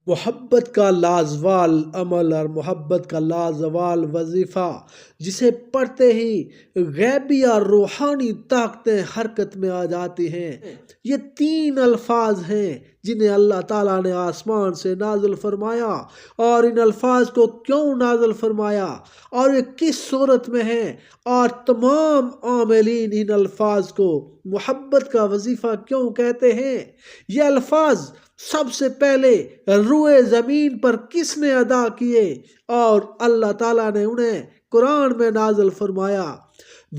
محبت کا لازوال عمل اور محبت کا لازوال وظیفہ جسے پڑھتے ہی غیبی اور روحانی طاقتیں حرکت میں آ جاتی ہیں۔ یہ تین الفاظ ہیں جنہیں اللہ تعالیٰ نے آسمان سے نازل فرمایا، اور ان الفاظ کو کیوں نازل فرمایا اور یہ کس صورت میں ہیں، اور تمام عاملین ان الفاظ کو محبت کا وظیفہ کیوں کہتے ہیں۔ یہ الفاظ سب سے پہلے روئے زمین پر کس نے ادا کیے اور اللہ تعالیٰ نے انہیں قرآن میں نازل فرمایا۔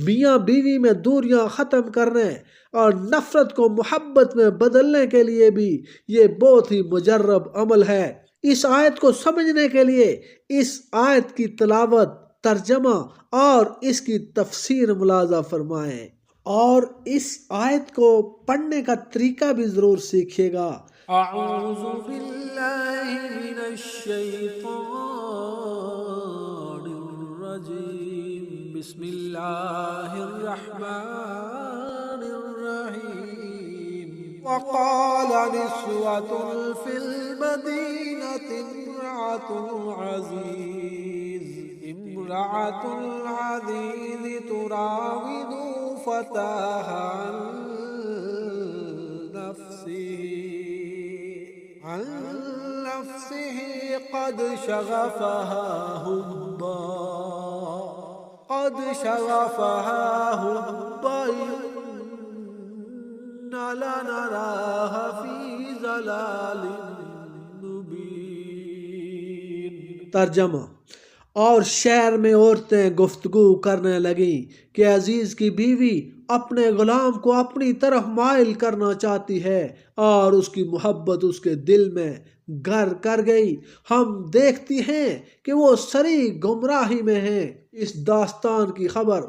میاں بیوی میں دوریاں ختم کرنے اور نفرت کو محبت میں بدلنے کے لیے بھی یہ بہت ہی مجرب عمل ہے۔ اس آیت کو سمجھنے کے لیے اس آیت کی تلاوت، ترجمہ اور اس کی تفسیر ملاحظہ فرمائیں، اور اس آیت کو پڑھنے کا طریقہ بھی ضرور سیکھیے گا۔ اعوذ باللہ من الشیطان الرجیم، بسم اللہ الرحمن الرحیم۔ وقال نسوة في المدینة امرأة العزیز تراود فتاها عن نفسه قد شغفها حبا إنا لنراها في ضلال مبين۔ ترجمہ: اور شہر میں عورتیں گفتگو کرنے لگیں کہ عزیز کی بیوی اپنے غلام کو اپنی طرف مائل کرنا چاہتی ہے اور اس کی محبت اس کے دل میں گھر کر گئی۔ ہم دیکھتی ہیں کہ وہ سری گمراہی میں ہیں۔ اس داستان کی خبر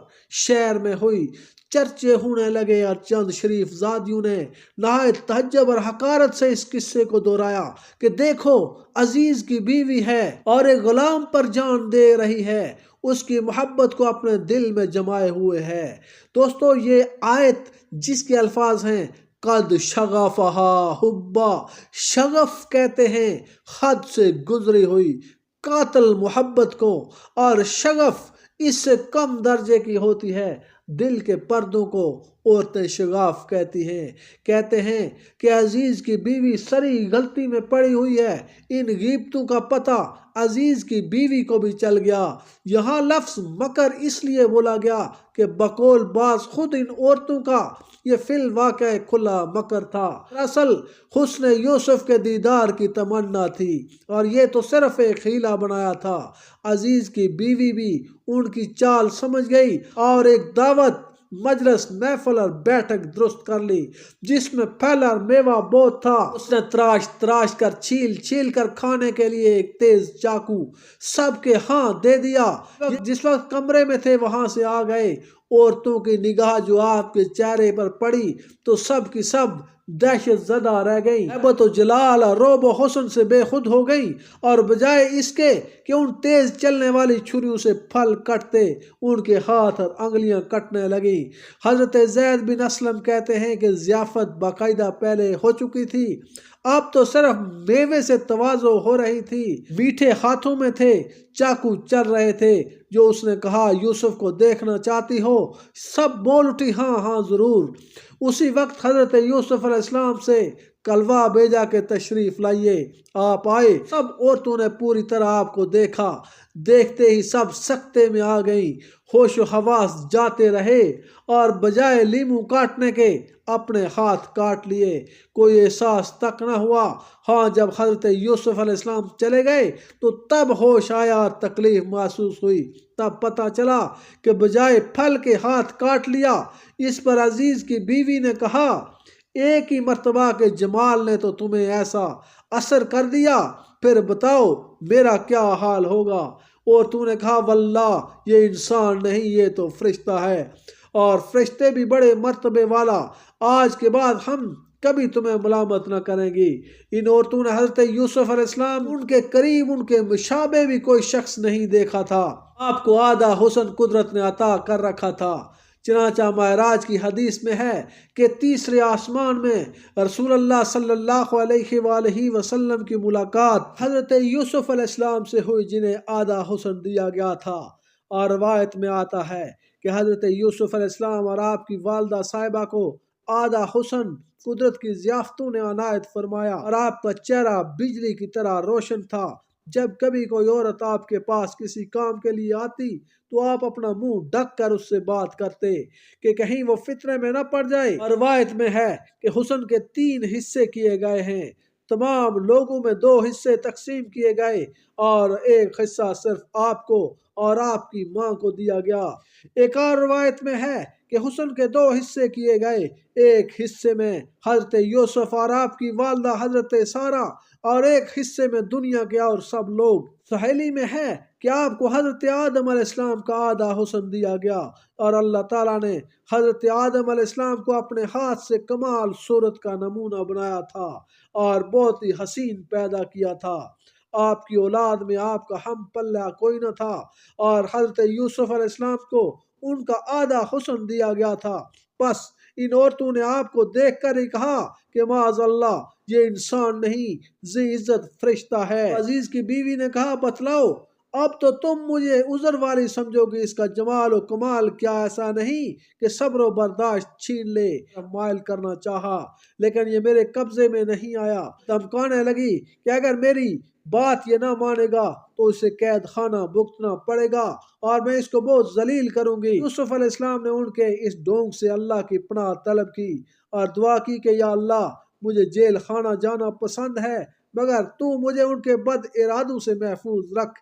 شہر میں ہوئی، چرچے ہونے لگے، اور چند شریف زادیوں نے نہایت تعجب اور حقارت سے اس قصے کو دہرایا کہ دیکھو، عزیز کی بیوی ہے اور ایک غلام پر جان دے رہی ہے، اس کی محبت کو اپنے دل میں جمائے ہوئے ہے۔ دوستو، یہ آیت جس کے الفاظ ہیں قد شغفہا حبا، شغف کہتے ہیں حد سے گزری ہوئی قاتل محبت کو، اور شغف اس سے کم درجے کی ہوتی ہے۔ دل کے پردوں کو عورتیں شغاف کہتے ہیں کہ عزیز کی بیوی سری غلطی میں پڑی ہوئی ہے۔ ان غیبتوں کا پتہ عزیز کی بیوی کو بھی چل گیا۔ یہاں لفظ مکر اس لیے بولا گیا کہ بقول بعض خود ان عورتوں کا یہ فی الواقع کھلا مکر تھا۔ اصل حسن یوسف کے دیدار کی تمنا تھی، اور یہ تو صرف ایک حیلہ بنایا تھا۔ عزیز کی بیوی بھی ان کی چال سمجھ گئی اور ایک دعوت، مجلس، محفل اور بیٹھک درست کر لی جس میں پھل اور میوہ بہت تھا۔ اس نے تراش کر چھیل کر کھانے کے لیے ایک تیز چاقو سب کے ہاں دے دیا۔ جس وقت کمرے میں تھے وہاں سے آ گئے۔ عورتوں کی نگاہ جو آپ کے چہرے پر پڑی تو سب کی سب دہشت زدہ رہ گئیں، ہیبت و جلال اور رعب و حسن سے بے خود ہو گئیں، اور بجائے اس کے کہ ان تیز چلنے والی چھریوں سے پھل کٹتے، ان کے ہاتھ اور انگلیاں کٹنے لگیں۔ حضرت زید بن اسلم کہتے ہیں کہ ضیافت باقاعدہ پہلے ہو چکی تھی، اب تو صرف میوے سے تواضع ہو رہی تھی۔ میٹھے ہاتھوں میں تھے، چاقو چل رہے تھے۔ جو اس نے کہا یوسف کو دیکھنا چاہتی ہو؟ سب بول اٹھی ہاں ہاں ضرور۔ اسی وقت حضرت یوسف علیہ السلام سے کلوا بھیجا کہ تشریف لائیے۔ آپ آئے، سب عورتوں نے پوری طرح آپ کو دیکھا۔ دیکھتے ہی سب سکتے میں آ گئیں، ہوش و حواس جاتے رہے، اور بجائے لیمو کاٹنے کے اپنے ہاتھ کاٹ لیے۔ کوئی احساس تک نہ ہوا۔ ہاں، جب حضرت یوسف علیہ السلام چلے گئے تو تب ہوش آیا اور تکلیف محسوس ہوئی۔ تب پتہ چلا کہ بجائے پھل کے ہاتھ کاٹ لیا۔ اس پر عزیز کی بیوی نے کہا، ایک ہی مرتبہ کے جمال نے تو تمہیں ایسا اثر کر دیا، پھر بتاؤ میرا کیا حال ہوگا؟ اور تو نے کہا، واللہ یہ انسان نہیں، یہ تو فرشتہ ہے، اور فرشتے بھی بڑے مرتبے والا۔ آج کے بعد ہم کبھی تمہیں ملامت نہ کریں گی۔ ان عورتوں نے حضرت یوسف علیہ السلام ان کے قریب ان کے مشابہ بھی کوئی شخص نہیں دیکھا تھا۔ آپ کو آدھا حسن قدرت نے عطا کر رکھا تھا۔ چنانچہ معراج کی حدیث میں ہے کہ تیسرے آسمان میں رسول اللہ صلی اللہ علیہ وآلہ وسلم کی ملاقات حضرت یوسف علیہ السلام سے ہوئی، جنہیں آدھا حسن دیا گیا تھا۔ اور روایت میں آتا ہے کہ حضرت یوسف علیہ السلام اور آپ کی والدہ صاحبہ کو آدھا حسن قدرت کی ضیافتوں نے عنایت فرمایا، اور آپ کا چہرہ بجلی کی طرح روشن تھا۔ جب کبھی کوئی عورت آپ کے پاس کسی کام کے لیے آتی تو آپ اپنا منہ ڈھک کر اس سے بات کرتے کہ کہیں وہ فتنے میں نہ پڑ جائے۔ اور روایت میں ہے کہ حسن کے 3 حصے کیے گئے ہیں، تمام لوگوں میں 2 حصے تقسیم کیے گئے اور ایک حصہ صرف آپ کو اور آپ کی ماں کو دیا گیا۔ ایک اور روایت میں ہے کہ حسن کے 2 حصے کیے گئے، ایک حصے میں حضرت یوسف اور آپ کی والدہ حضرت سارہ، اور ایک حصے میں دنیا کے اور سب لوگ۔ سہیلی میں ہے کہ آپ کو حضرت آدم علیہ السلام کا آدھا حسن دیا گیا، اور اللہ تعالیٰ نے حضرت آدم علیہ السلام کو اپنے ہاتھ سے کمال صورت کا نمونہ بنایا تھا اور بہت ہی حسین پیدا کیا تھا۔ آپ کی اولاد میں آپ کا ہم پلہ کوئی نہ تھا، اور حضرت یوسف علیہ السلام کو ان کا آدھا حسن دیا گیا تھا۔ بس ان عورتوں نے آپ کو دیکھ کر ہی کہا کہ معاذ اللہ، یہ انسان نہیں، ذی عزت فرشتہ ہے۔ عزیز کی بیوی نے کہا بتلاؤ، اب تو تم مجھے عذر والی سمجھو گی، اس کا جمال و کمال کیا ایسا نہیں کہ صبر و برداشت چھین لے؟ مائل کرنا چاہا لیکن یہ میرے قبضے میں نہیں آیا۔ دھمکانے لگی کہ اگر میری بات یہ نہ مانے گا تو اسے قید خانہ بھگتنا پڑے گا اور میں اس کو بہت ذلیل کروں گی۔ یوسف علیہ السلام نے ان کے اس ڈھونگ سے اللہ کی پناہ طلب کی اور دعا کی کہ یا اللہ، مجھے جیل خانہ جانا پسند ہے، مگر تو مجھے ان کے بد ارادوں سے محفوظ رکھ۔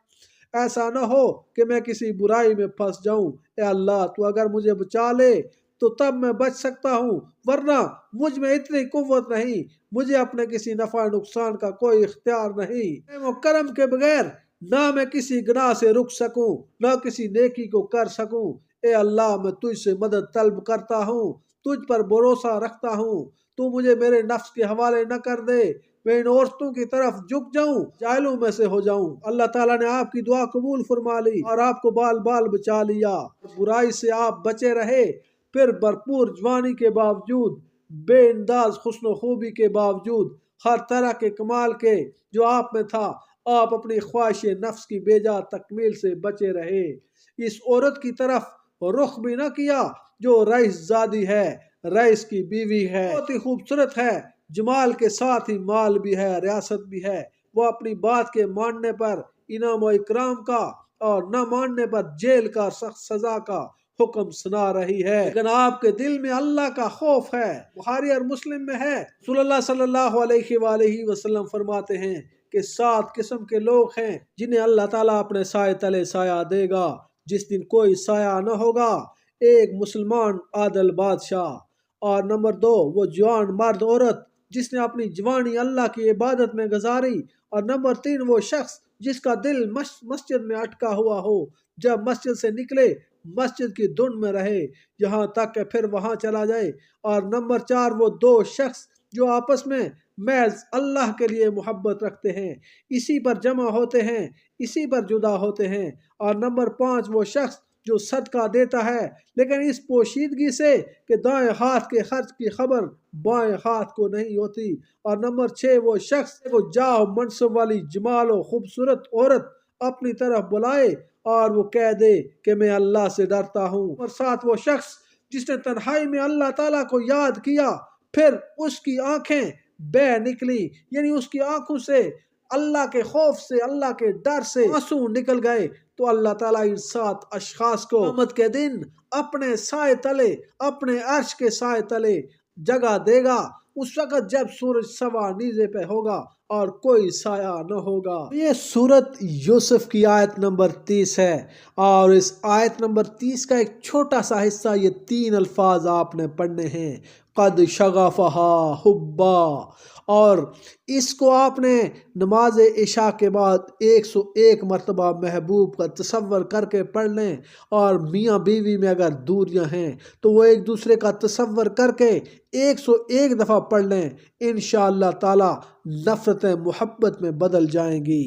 ایسا نہ ہو کہ میں کسی برائی میں پھنس جاؤں۔ اے اللہ، تو اگر مجھے بچا لے تو تب میں بچ سکتا ہوں، ورنہ مجھ میں اتنی قوت نہیں، مجھے اپنے کسی نفع نقصان کا کوئی اختیار نہیں۔ رحم و کرم کے بغیر نہ میں کسی گناہ سے رک سکوں، نہ کسی نیکی کو کر سکوں۔ اے اللہ، میں تجھ سے مدد طلب کرتا ہوں، تجھ پر بھروسہ رکھتا ہوں، تو مجھے میرے نفس کے حوالے نہ کر دے، میں ان عورتوں کی طرف جھک جاؤں، جاہلوں میں سے ہو جاؤں۔ اللہ تعالیٰ نے آپ کی دعا قبول فرما لی اور آپ کو بال بال بچا لیا۔ برائی سے آپ بچے رہے، پھر بھرپور جوانی کے باوجود، بے انداز حسن و خوبی کے باوجود، ہر طرح کے کمال کے جو آپ میں تھا، آپ اپنی خواہش نفس کی بیجا تکمیل سے بچے رہے۔ اس عورت کی طرف رخ بھی نہ کیا جو رئیس زادی ہے، رئیس کی بیوی ہے، بہت ہی خوبصورت ہے، جمال کے ساتھ ہی مال بھی ہے، ریاست بھی ہے۔ وہ اپنی بات کے ماننے پر انعام و اکرام کا اور نہ ماننے پر جیل کا سخت سزا کا حکم سنا رہی ہے، لیکن آپ کے دل میں اللہ کا خوف ہے۔ بخاری اور مسلم میں ہے، رسول اللہ صلی اللہ علیہ وآلہ وسلم فرماتے ہیں کہ 7 قسم کے لوگ ہیں جنہیں اللہ تعالیٰ اپنے سائے تلے سایہ دے گا جس دن کوئی سایہ نہ ہوگا۔ 1 مسلمان عادل بادشاہ، اور نمبر 2 وہ جوان مرد عورت جس نے اپنی جوانی اللہ کی عبادت میں گزاری، اور نمبر 3 وہ شخص جس کا دل مسجد میں اٹکا ہوا ہو، جب مسجد سے نکلے مسجد کی دھن میں رہے یہاں تک کہ پھر وہاں چلا جائے، اور نمبر 4 وہ 2 شخص جو آپس میں محض اللہ کے لیے محبت رکھتے ہیں، اسی پر جمع ہوتے ہیں، اسی پر جدا ہوتے ہیں، اور نمبر 5 وہ شخص جو صدقہ دیتا ہے لیکن اس پوشیدگی سے کہ دائیں ہاتھ کے خرچ کی خبر بائیں ہاتھ کو نہیں ہوتی، اور نمبر 6 وہ شخص کو جاہ و منصب والی جمال و خوبصورت عورت اپنی طرف بلائے اور وہ کہہ دے کہ میں اللہ سے ڈرتا ہوں، اور 7 وہ شخص جس نے تنہائی میں اللہ تعالیٰ کو یاد کیا، پھر اس کی آنکھیں بہ نکلی، یعنی اس کی آنکھوں سے اللہ کے خوف سے، اللہ کے ڈر سے آنسو نکل گئے، تو اللہ تعالیٰ ان 7 اشخاص کو قیامت کے دن اپنے سائے تلے، اپنے عرش کے سائے تلے جگہ دے گا، اس وقت جب سورج سوا نیزے پہ ہوگا اور کوئی سایہ نہ ہوگا۔ یہ سورت یوسف کی آیت نمبر 30 ہے، اور اس آیت نمبر 30 کا ایک چھوٹا سا حصہ، یہ 3 الفاظ آپ نے پڑھنے ہیں، قد شغفہا حبا، اور اس کو آپ نے نماز عشاء کے بعد 101 مرتبہ محبوب کا تصور کر کے پڑھ لیں، اور میاں بیوی میں اگر دوریاں ہیں تو وہ ایک دوسرے کا تصور کر کے 101 دفعہ پڑھ لیں، انشاءاللہ تعالی نفرتیں محبت میں بدل جائیں گی۔